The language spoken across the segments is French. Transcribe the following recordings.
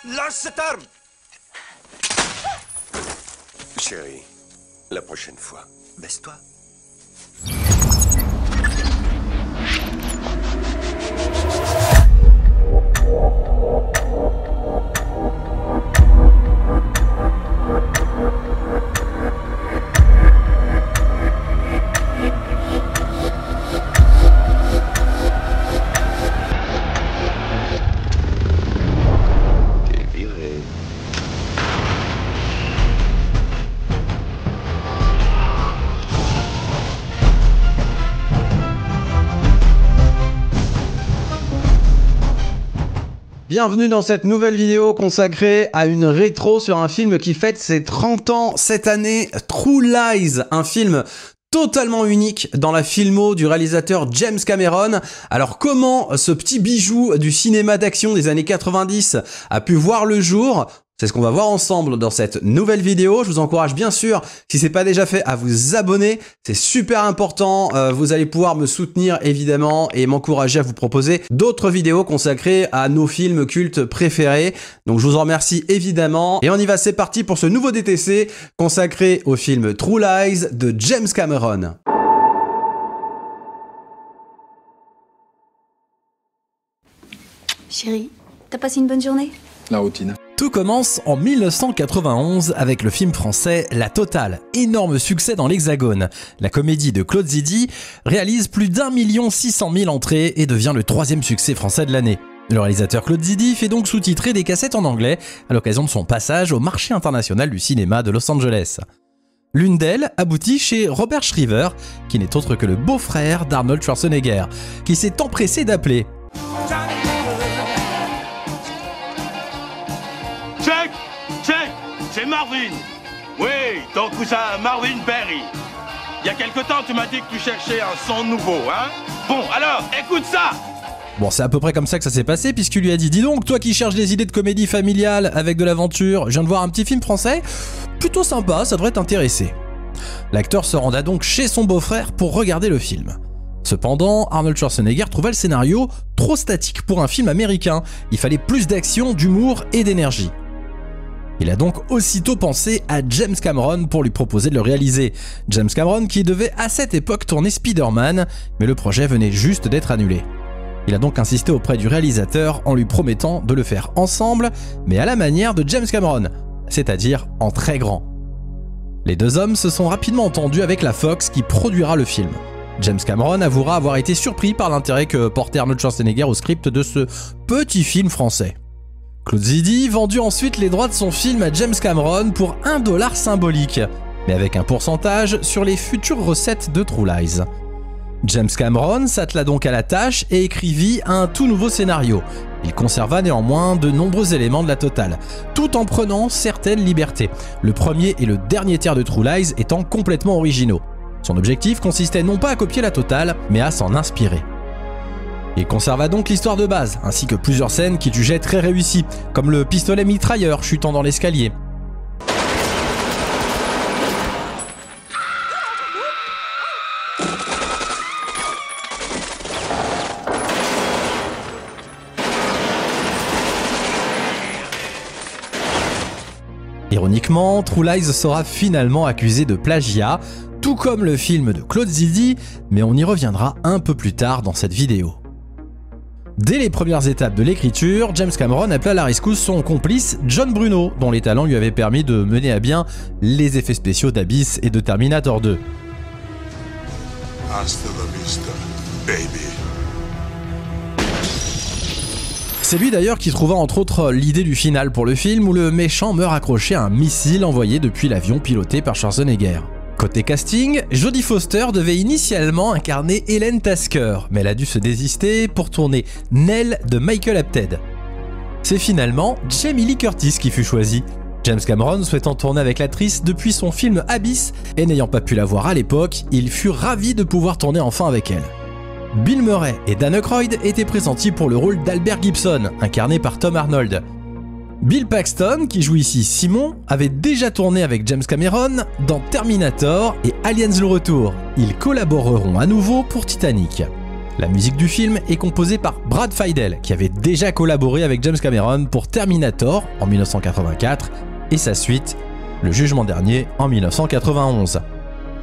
Lâche cette arme! Chérie, la prochaine fois, baisse-toi. Bienvenue dans cette nouvelle vidéo consacrée à une rétro sur un film qui fête ses 30 ans cette année, True Lies, un film totalement unique dans la filmo du réalisateur James Cameron. Alors comment ce petit bijou du cinéma d'action des années 90 a pu voir le jour ? C'est ce qu'on va voir ensemble dans cette nouvelle vidéo. Je vous encourage bien sûr, si c'est pas déjà fait, à vous abonner. C'est super important. Vous allez pouvoir me soutenir évidemment et m'encourager à vous proposer d'autres vidéos consacrées à nos films cultes préférés. Donc je vous en remercie évidemment. Et on y va, c'est parti pour ce nouveau DTC consacré au film True Lies de James Cameron. Chérie, t'as passé une bonne journée? La routine. Tout commence en 1991 avec le film français La Totale, énorme succès dans l'Hexagone. La comédie de Claude Zidi réalise plus d'1 600 000 entrées et devient le 3e succès français de l'année. Le réalisateur Claude Zidi fait donc sous-titrer des cassettes en anglais à l'occasion de son passage au marché international du cinéma de Los Angeles. L'une d'elles aboutit chez Robert Shriver, qui n'est autre que le beau-frère d'Arnold Schwarzenegger, qui s'est empressé d'appeler. C'est Marvin. Oui, ton cousin Marvin Berry. Il y a quelque temps, tu m'as dit que tu cherchais un son nouveau, hein? Bon, alors, écoute ça! Bon, c'est à peu près comme ça que ça s'est passé, puisqu'il lui a dit « Dis donc, toi qui cherches des idées de comédie familiale avec de l'aventure, je viens de voir un petit film français, plutôt sympa, ça devrait t'intéresser. » L'acteur se renda donc chez son beau-frère pour regarder le film. Cependant, Arnold Schwarzenegger trouva le scénario trop statique pour un film américain. Il fallait plus d'action, d'humour et d'énergie. Il a donc aussitôt pensé à James Cameron pour lui proposer de le réaliser. James Cameron qui devait à cette époque tourner Spider-Man, mais le projet venait juste d'être annulé. Il a donc insisté auprès du réalisateur en lui promettant de le faire ensemble, mais à la manière de James Cameron, c'est-à-dire en très grand. Les deux hommes se sont rapidement entendus avec la Fox qui produira le film. James Cameron avouera avoir été surpris par l'intérêt que portait Arnold Schwarzenegger au script de ce petit film français. Claude Zidi vendut ensuite les droits de son film à James Cameron pour $1 symbolique, mais avec un pourcentage sur les futures recettes de True Lies. James Cameron s'attela donc à la tâche et écrivit un tout nouveau scénario. Il conserva néanmoins de nombreux éléments de La Totale, tout en prenant certaines libertés, le premier et le dernier tiers de True Lies étant complètement originaux. Son objectif consistait non pas à copier La Totale, mais à s'en inspirer. Il conserva donc l'histoire de base, ainsi que plusieurs scènes qu'il jugeait très réussies, comme le pistolet mitrailleur chutant dans l'escalier. Ironiquement, True Lies sera finalement accusé de plagiat, tout comme le film de Claude Zidi, mais on y reviendra un peu plus tard dans cette vidéo. Dès les premières étapes de l'écriture, James Cameron appela à la rescousse son complice John Bruno, dont les talents lui avaient permis de mener à bien les effets spéciaux d'Abyss et de Terminator 2. Hasta la vista, baby. C'est lui d'ailleurs qui trouva entre autres l'idée du final pour le film où le méchant meurt accroché à un missile envoyé depuis l'avion piloté par Schwarzenegger. Côté casting, Jodie Foster devait initialement incarner Helen Tasker, mais elle a dû se désister pour tourner Nell de Michael Apted. C'est finalement Jamie Lee Curtis qui fut choisie. James Cameron souhaitant tourner avec l'actrice depuis son film Abyss et n'ayant pas pu la voir à l'époque, il fut ravi de pouvoir tourner enfin avec elle. Bill Murray et Dan Aykroyd étaient pressentis pour le rôle d'Albert Gibson, incarné par Tom Arnold. Bill Paxton, qui joue ici Simon, avait déjà tourné avec James Cameron dans Terminator et Aliens le Retour. Ils collaboreront à nouveau pour Titanic. La musique du film est composée par Brad Fiedel, qui avait déjà collaboré avec James Cameron pour Terminator en 1984 et sa suite, Le Jugement Dernier, en 1991.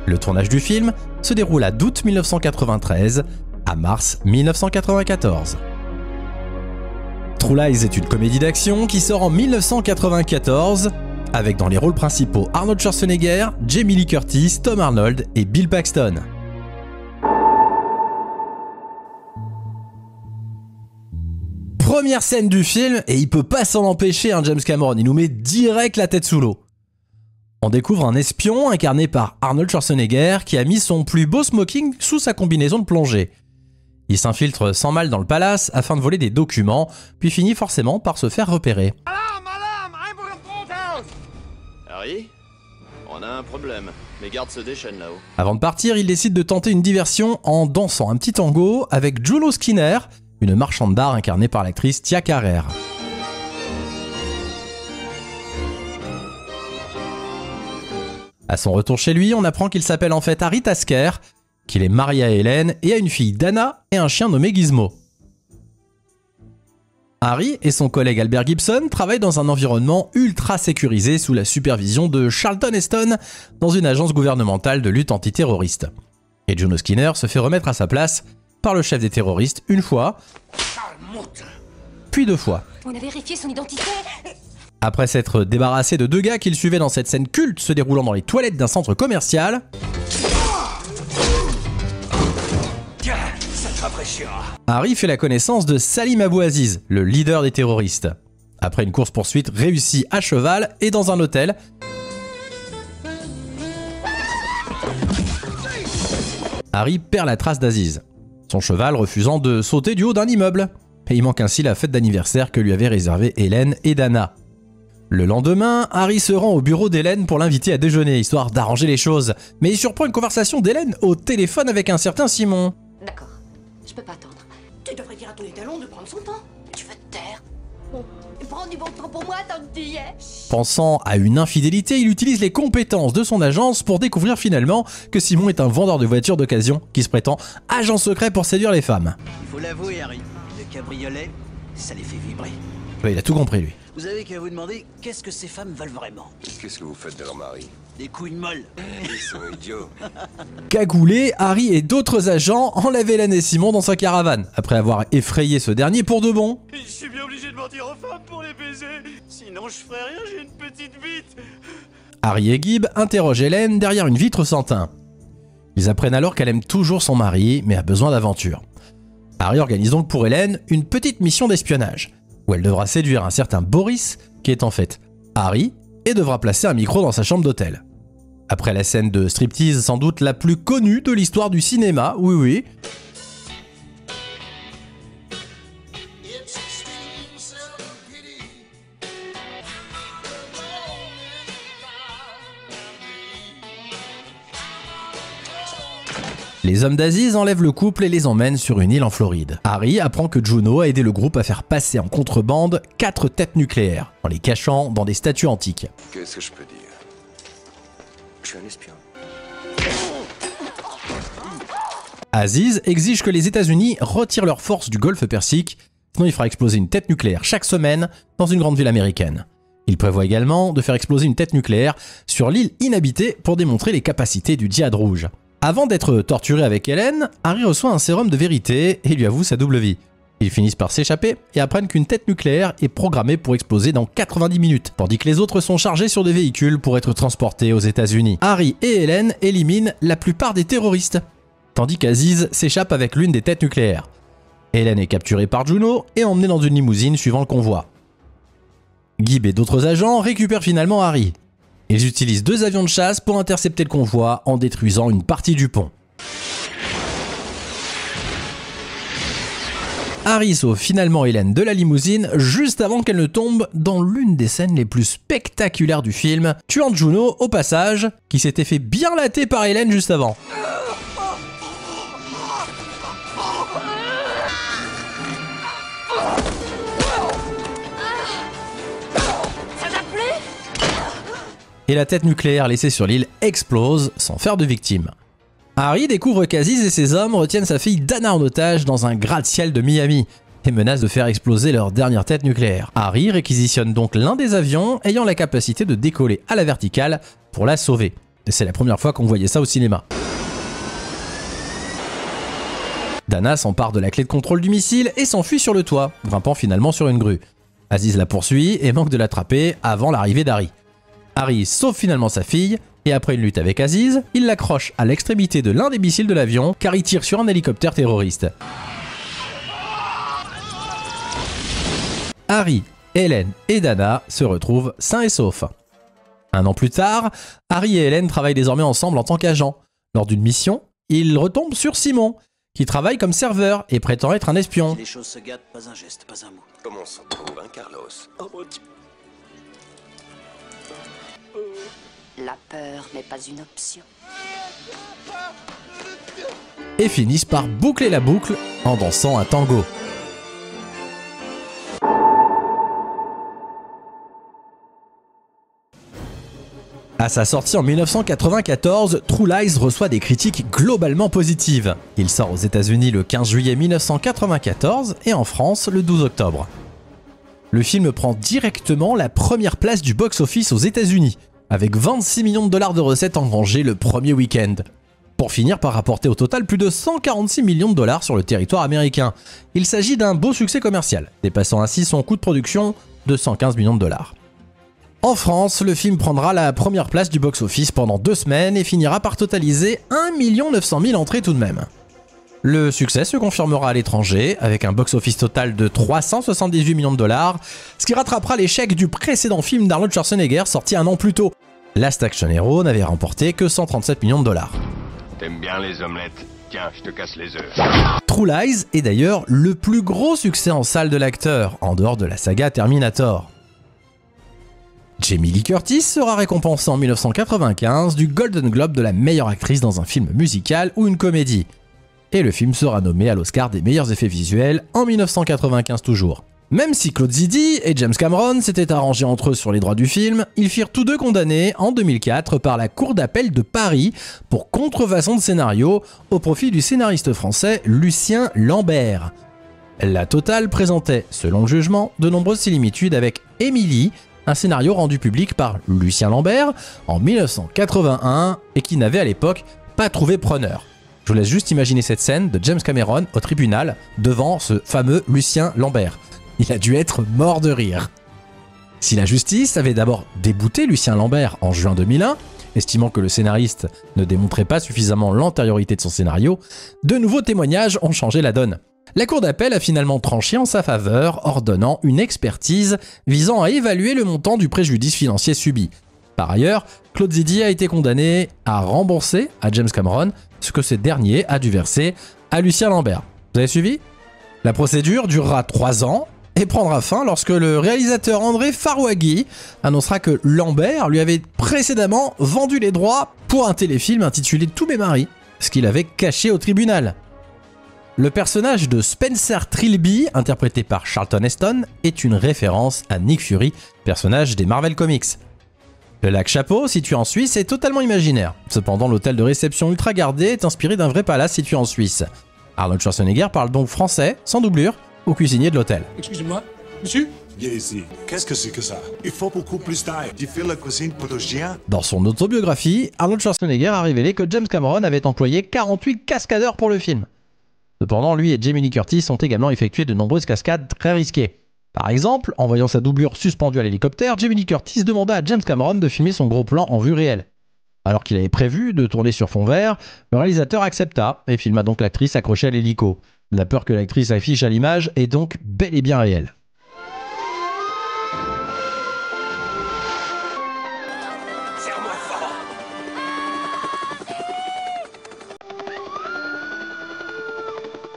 Le tournage du film se déroula d'août 1993 à mars 1994. True Lies est une comédie d'action qui sort en 1994 avec dans les rôles principaux Arnold Schwarzenegger, Jamie Lee Curtis, Tom Arnold et Bill Paxton. Première scène du film, et il peut pas s'en empêcher, James Cameron, il nous met direct la tête sous l'eau. On découvre un espion incarné par Arnold Schwarzenegger qui a mis son plus beau smoking sous sa combinaison de plongée. Il s'infiltre sans mal dans le palace afin de voler des documents, puis finit forcément par se faire repérer. Harry, on a un problème. Les gardes se déchaînent là-haut. Avant de partir, il décide de tenter une diversion en dansant un petit tango avec Juno Skinner, une marchande d'art incarnée par l'actrice Tia Carrere. À son retour chez lui, on apprend qu'il s'appelle en fait Harry Tasker, qu'il est marié à Hélène et a une fille Dana et un chien nommé Gizmo. Harry et son collègue Albert Gibson travaillent dans un environnement ultra sécurisé sous la supervision de Charlton Heston dans une agence gouvernementale de lutte antiterroriste. Et Juno Skinner se fait remettre à sa place par le chef des terroristes une fois, puis deux fois. On a vérifié son identité. Après s'être débarrassé de deux gars qu'il suivait dans cette scène culte se déroulant dans les toilettes d'un centre commercial, Harry fait la connaissance de Salim Abou Aziz, le leader des terroristes. Après une course-poursuite réussie à cheval et dans un hôtel, Harry perd la trace d'Aziz, son cheval refusant de sauter du haut d'un immeuble. Et il manque ainsi la fête d'anniversaire que lui avaient réservée Hélène et Dana. Le lendemain, Harry se rend au bureau d'Hélène pour l'inviter à déjeuner, histoire d'arranger les choses. Mais il surprend une conversation d'Hélène au téléphone avec un certain Simon. D'accord, je peux pas attendre. Tu devrais dire à ton étalon de prendre son temps. Tu veux te taire? Bon, prends du bon temps pour moi tant que tu y es. Pensant à une infidélité, il utilise les compétences de son agence pour découvrir finalement que Simon est un vendeur de voitures d'occasion qui se prétend agent secret pour séduire les femmes. Il faut l'avouer, Harry, le cabriolet, ça les fait vibrer. Ouais, il a tout compris lui. Vous avez qu'à vous demander qu'est-ce que ces femmes veulent vraiment. Qu'est-ce que vous faites de leur mari? Des couilles molles. Ils sont idiots. Cagoulé, Harry et d'autres agents enlèvent Hélène et Simon dans sa caravane, après avoir effrayé ce dernier pour de bon. Je suis bien obligé de mentir aux femmes pour les baiser. Sinon je ferais rien, j'ai une petite bite. Harry et Gibb interrogent Hélène derrière une vitre sans teint. Ils apprennent alors qu'elle aime toujours son mari, mais a besoin d'aventure. Harry organise donc pour Hélène une petite mission d'espionnage, où elle devra séduire un certain Boris, qui est en fait Harry, et devra placer un micro dans sa chambre d'hôtel. Après la scène de striptease sans doute la plus connue de l'histoire du cinéma, oui. Les hommes d'Aziz enlèvent le couple et les emmènent sur une île en Floride. Harry apprend que Juno a aidé le groupe à faire passer en contrebande 4 têtes nucléaires, en les cachant dans des statues antiques. Qu'est-ce que je peux dire? Je suis un espion. Aziz exige que les États-Unis retirent leurs forces du golfe Persique, sinon il fera exploser une tête nucléaire chaque semaine dans une grande ville américaine. Il prévoit également de faire exploser une tête nucléaire sur l'île inhabitée pour démontrer les capacités du djihad rouge. Avant d'être torturé avec Hélène, Harry reçoit un sérum de vérité et lui avoue sa double vie. Ils finissent par s'échapper et apprennent qu'une tête nucléaire est programmée pour exploser dans 90 minutes, tandis que les autres sont chargés sur des véhicules pour être transportés aux États-Unis. Harry et Hélène éliminent la plupart des terroristes, tandis qu'Aziz s'échappe avec l'une des têtes nucléaires. Hélène est capturée par Juno et emmenée dans une limousine suivant le convoi. Gibb et d'autres agents récupèrent finalement Harry. Ils utilisent 2 avions de chasse pour intercepter le convoi en détruisant une partie du pont. Harry sauve finalement Hélène de la limousine juste avant qu'elle ne tombe dans l'une des scènes les plus spectaculaires du film, tuant Juno au passage, qui s'était fait bien latter par Hélène juste avant. Et la tête nucléaire laissée sur l'île explose sans faire de victimes. Harry découvre qu'Aziz et ses hommes retiennent sa fille Dana en otage dans un gratte-ciel de Miami et menacent de faire exploser leur dernière tête nucléaire. Harry réquisitionne donc l'un des avions ayant la capacité de décoller à la verticale pour la sauver. Et c'est la première fois qu'on voyait ça au cinéma. Dana s'empare de la clé de contrôle du missile et s'enfuit sur le toit, grimpant finalement sur une grue. Aziz la poursuit et manque de l'attraper avant l'arrivée d'Harry. Harry sauve finalement sa fille, et après une lutte avec Aziz, il l'accroche à l'extrémité de l'un des missiles de l'avion car il tire sur un hélicoptère terroriste. Harry, Hélène et Dana se retrouvent sains et saufs. Un an plus tard, Harry et Hélène travaillent désormais ensemble en tant qu'agents. Lors d'une mission, ils retombent sur Simon, qui travaille comme serveur et prétend être un espion. Si les choses se gâtent, pas un geste, pas un mot. Comment on s'en trouve, hein, Carlos? Oh mon Dieu. La peur n'est pas une option. Et finissent par boucler la boucle en dansant un tango. À sa sortie en 1994, True Lies reçoit des critiques globalement positives. Il sort aux États-Unis le 15 juillet 1994 et en France le 12 octobre. Le film prend directement la première place du box-office aux États-Unis, avec 26 millions de dollars de recettes engrangées le premier week-end, pour finir par rapporter au total plus de 146 millions de dollars sur le territoire américain. Il s'agit d'un beau succès commercial, dépassant ainsi son coût de production de 115 millions de dollars. En France, le film prendra la première place du box-office pendant 2 semaines et finira par totaliser 1 900 000 entrées tout de même. Le succès se confirmera à l'étranger, avec un box-office total de 378 millions de dollars, ce qui rattrapera l'échec du précédent film d'Arnold Schwarzenegger sorti un an plus tôt. Last Action Hero n'avait remporté que 137 millions de dollars. T'aimes bien les omelettes? Tiens, je te casse les œufs. True Lies est d'ailleurs le plus gros succès en salle de l'acteur, en dehors de la saga Terminator. Jamie Lee Curtis sera récompensée en 1995 du Golden Globe de la meilleure actrice dans un film musical ou une comédie. Et le film sera nommé à l'Oscar des meilleurs effets visuels en 1995 toujours. Même si Claude Zidi et James Cameron s'étaient arrangés entre eux sur les droits du film, ils firent tous deux condamnés en 2004 par la Cour d'appel de Paris pour contrefaçon de scénario au profit du scénariste français Lucien Lambert. La Totale présentait, selon le jugement, de nombreuses similitudes avec Émilie, un scénario rendu public par Lucien Lambert en 1981 et qui n'avait à l'époque pas trouvé preneur. Je vous laisse juste imaginer cette scène de James Cameron au tribunal devant ce fameux Lucien Lambert. Il a dû être mort de rire. Si la justice avait d'abord débouté Lucien Lambert en juin 2001, estimant que le scénariste ne démontrait pas suffisamment l'antériorité de son scénario, de nouveaux témoignages ont changé la donne. La Cour d'appel a finalement tranché en sa faveur, ordonnant une expertise visant à évaluer le montant du préjudice financier subi. Par ailleurs, Claude Zidi a été condamné à rembourser à James Cameron ce que ce dernier a dû verser à Lucien Lambert. Vous avez suivi? La procédure durera 3 ans et prendra fin lorsque le réalisateur André Farouaghi annoncera que Lambert lui avait précédemment vendu les droits pour un téléfilm intitulé Tous mes maris, ce qu'il avait caché au tribunal. Le personnage de Spencer Trilby, interprété par Charlton Heston, est une référence à Nick Fury, personnage des Marvel Comics. Le lac Chapeau, situé en Suisse, est totalement imaginaire. Cependant, l'hôtel de réception ultra gardé est inspiré d'un vrai palace situé en Suisse. Arnold Schwarzenegger parle donc français, sans doublure, au cuisinier de l'hôtel. Excusez-moi, monsieur? Viens ici. Qu'est-ce que c'est que ça? Il faut beaucoup plus d'ail. Tu fais la cuisine pour ton chien? Dans son autobiographie, Arnold Schwarzenegger a révélé que James Cameron avait employé 48 cascadeurs pour le film. Cependant, lui et Jamie Lee Curtis ont également effectué de nombreuses cascades très risquées. Par exemple, en voyant sa doublure suspendue à l'hélicoptère, Jamie Lee Curtis demanda à James Cameron de filmer son gros plan en vue réelle. Alors qu'il avait prévu de tourner sur fond vert, le réalisateur accepta et filma donc l'actrice accrochée à l'hélico. La peur que l'actrice affiche à l'image est donc bel et bien réelle.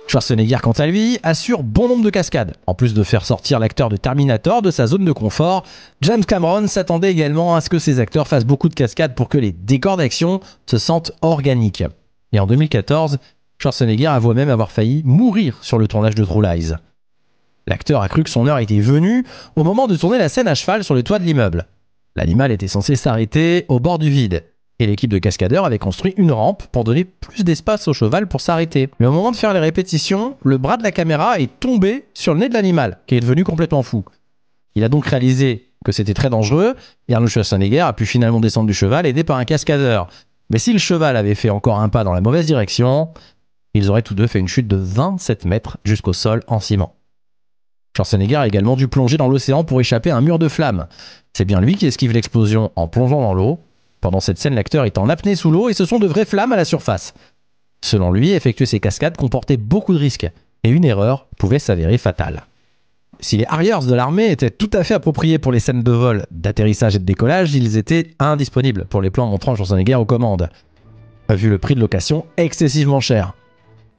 Schwarzenegger, quant à lui, assure bon nombre de cascades. En plus de faire sortir l'acteur de Terminator de sa zone de confort, James Cameron s'attendait également à ce que ses acteurs fassent beaucoup de cascades pour que les décors d'action se sentent organiques. Et en 2014, Schwarzenegger avoue même avoir failli mourir sur le tournage de True Lies. L'acteur a cru que son heure était venue au moment de tourner la scène à cheval sur le toit de l'immeuble. L'animal était censé s'arrêter au bord du vide. Et l'équipe de cascadeurs avait construit une rampe pour donner plus d'espace au cheval pour s'arrêter. Mais au moment de faire les répétitions, le bras de la caméra est tombé sur le nez de l'animal, qui est devenu complètement fou. Il a donc réalisé que c'était très dangereux, et Arnold Schwarzenegger a pu finalement descendre du cheval aidé par un cascadeur. Mais si le cheval avait fait encore un pas dans la mauvaise direction, ils auraient tous deux fait une chute de 27 mètres jusqu'au sol en ciment. Schwarzenegger a également dû plonger dans l'océan pour échapper à un mur de flammes. C'est bien lui qui esquive l'explosion en plongeant dans l'eau. Pendant cette scène, l'acteur est en apnée sous l'eau et ce sont de vraies flammes à la surface. Selon lui, effectuer ces cascades comportait beaucoup de risques et une erreur pouvait s'avérer fatale. Si les Harriers de l'armée étaient tout à fait appropriés pour les scènes de vol, d'atterrissage et de décollage, ils étaient indisponibles pour les plans montrant Schwarzenegger aux commandes, vu le prix de location excessivement cher.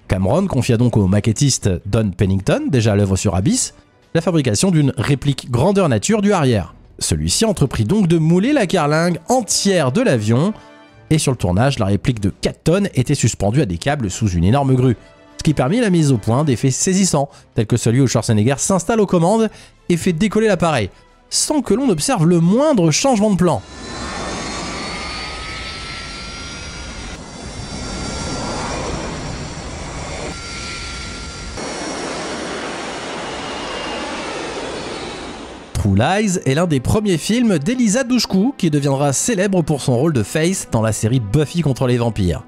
Cameron confia donc au maquettiste Don Pennington, déjà à l'œuvre sur Abyss, la fabrication d'une réplique grandeur nature du Harrier. Celui-ci entreprit donc de mouler la carlingue entière de l'avion, et sur le tournage, la réplique de 4 tonnes était suspendue à des câbles sous une énorme grue, ce qui permit la mise au point d'effets saisissants, tels que celui où Schwarzenegger s'installe aux commandes et fait décoller l'appareil, sans que l'on observe le moindre changement de plan. True Lies est l'un des premiers films d'Eliza Dushku qui deviendra célèbre pour son rôle de Faith dans la série Buffy contre les vampires.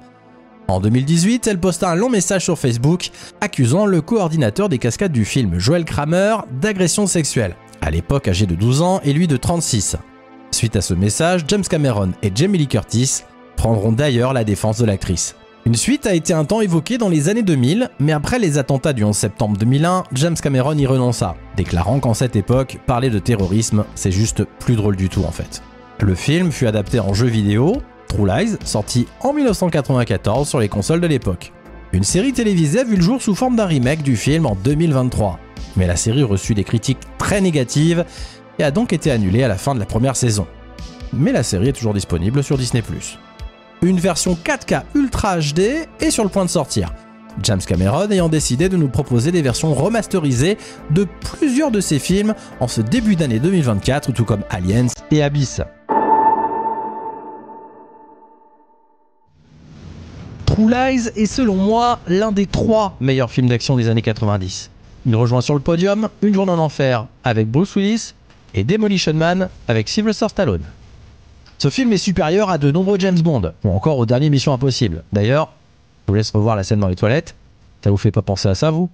En 2018, elle posta un long message sur Facebook accusant le coordinateur des cascades du film, Joel Kramer, d'agression sexuelle, à l'époque âgé de 12 ans et lui de 36. Suite à ce message, James Cameron et Jamie Lee Curtis prendront d'ailleurs la défense de l'actrice. Une suite a été un temps évoquée dans les années 2000, mais après les attentats du 11 septembre 2001, James Cameron y renonça, déclarant qu'en cette époque, parler de terrorisme, c'est juste plus drôle du tout en fait. Le film fut adapté en jeu vidéo, True Lies, sorti en 1994 sur les consoles de l'époque. Une série télévisée a vu le jour sous forme d'un remake du film en 2023, mais la série reçut des critiques très négatives et a donc été annulée à la fin de la première saison. Mais la série est toujours disponible sur Disney+. Une version 4K Ultra HD est sur le point de sortir, James Cameron ayant décidé de nous proposer des versions remasterisées de plusieurs de ses films en ce début d'année 2024, tout comme Aliens et Abyss. True Lies est selon moi l'un des 3 meilleurs films d'action des années 90. Il rejoint sur le podium Une journée en enfer avec Bruce Willis et Demolition Man avec Sylvester Stallone. Ce film est supérieur à de nombreux James Bond, ou encore aux derniers Mission Impossible. D'ailleurs, je vous laisse revoir la scène dans les toilettes. Ça vous fait pas penser à ça, vous ?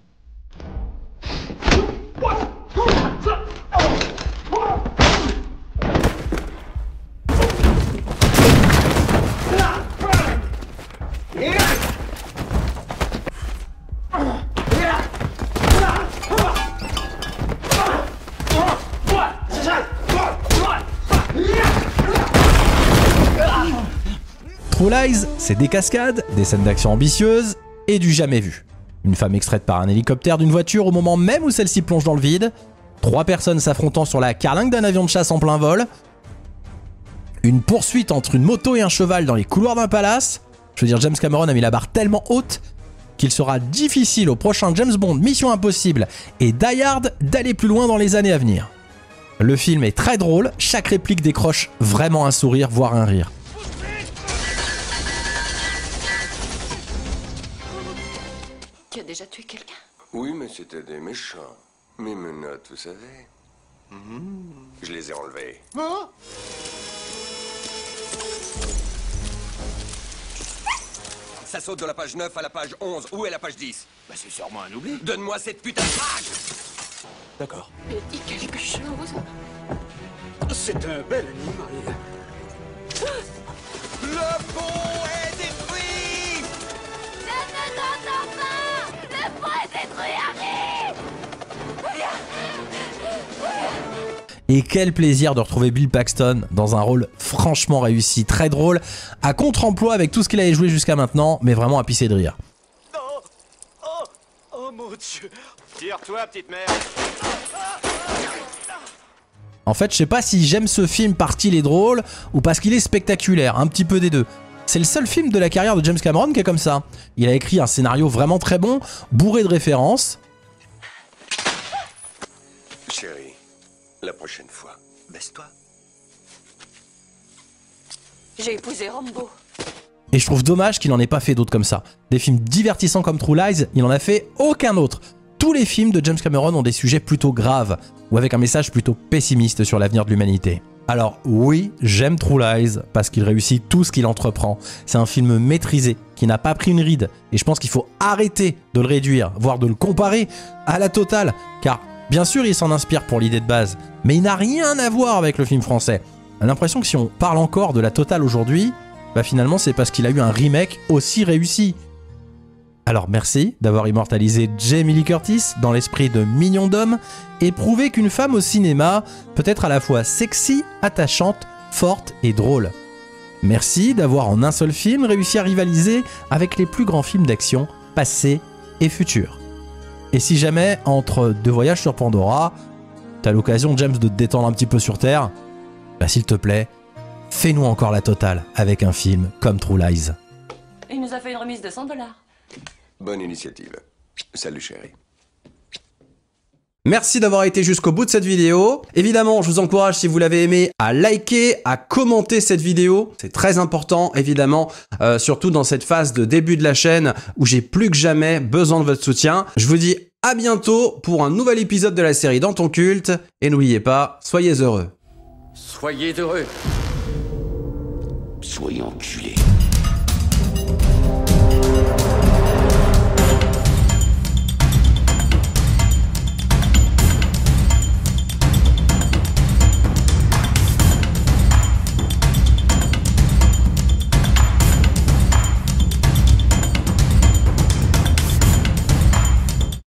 True Lies, c'est des cascades, des scènes d'action ambitieuses et du jamais vu. Une femme extraite par un hélicoptère d'une voiture au moment même où celle-ci plonge dans le vide, 3 personnes s'affrontant sur la carlingue d'un avion de chasse en plein vol, une poursuite entre une moto et un cheval dans les couloirs d'un palace. Je veux dire, James Cameron a mis la barre tellement haute qu'il sera difficile au prochain James Bond, Mission Impossible et Die Hard d'aller plus loin dans les années à venir. Le film est très drôle, chaque réplique décroche vraiment un sourire, voire un rire. Tu as déjà tué quelqu'un? Oui, mais c'était des méchants. Mes menottes, vous savez. Je les ai enlevées. Ça saute de la page 9 à la page 11. Où est la page 10? Bah c'est sûrement un oubli. Donne-moi cette putain de page. D'accord. Mais dis quelque chose. C'est un bel animal. Le pont est détruit. Je ne t'entends pas. Le pont est détruit, arrive. Et quel plaisir de retrouver Bill Paxton dans un rôle franchement réussi, très drôle, à contre-emploi avec tout ce qu'il avait joué jusqu'à maintenant, mais vraiment à pisser de rire. Oh mon Dieu. Tire-toi, petite mère. En fait, je sais pas si j'aime ce film parce qu'il est drôle ou parce qu'il est spectaculaire, un petit peu des deux. C'est le seul film de la carrière de James Cameron qui est comme ça. Il a écrit un scénario vraiment très bon, bourré de références. Chérie, la prochaine fois, baisse-toi. J'ai épousé Rambo. Et je trouve dommage qu'il n'en ait pas fait d'autres comme ça. Des films divertissants comme True Lies, il n'en a fait aucun autre. Tous les films de James Cameron ont des sujets plutôt graves, ou avec un message plutôt pessimiste sur l'avenir de l'humanité. Alors oui, j'aime True Lies, parce qu'il réussit tout ce qu'il entreprend. C'est un film maîtrisé, qui n'a pas pris une ride, et je pense qu'il faut arrêter de le réduire, voire de le comparer à La Totale, car bien sûr il s'en inspire pour l'idée de base, mais il n'a rien à voir avec le film français. On a l'impression que si on parle encore de La Totale aujourd'hui, bah finalement c'est parce qu'il a eu un remake aussi réussi. Alors merci d'avoir immortalisé Jamie Lee Curtis dans l'esprit de Millions d'hommes et prouvé qu'une femme au cinéma peut être à la fois sexy, attachante, forte et drôle. Merci d'avoir en un seul film réussi à rivaliser avec les plus grands films d'action passés et futurs. Et si jamais, entre deux voyages sur Pandora, t'as l'occasion, James, de te détendre un petit peu sur Terre, bah s'il te plaît, fais-nous encore La Totale avec un film comme True Lies. Il nous a fait une remise de $100. Bonne initiative. Salut chérie. Merci d'avoir été jusqu'au bout de cette vidéo. Évidemment, je vous encourage, si vous l'avez aimé, à liker, à commenter cette vidéo. C'est très important, évidemment, surtout dans cette phase de début de la chaîne où j'ai plus que jamais besoin de votre soutien. Je vous dis à bientôt pour un nouvel épisode de la série Dans ton culte. Et n'oubliez pas, soyez heureux. Soyez heureux. Soyez enculés.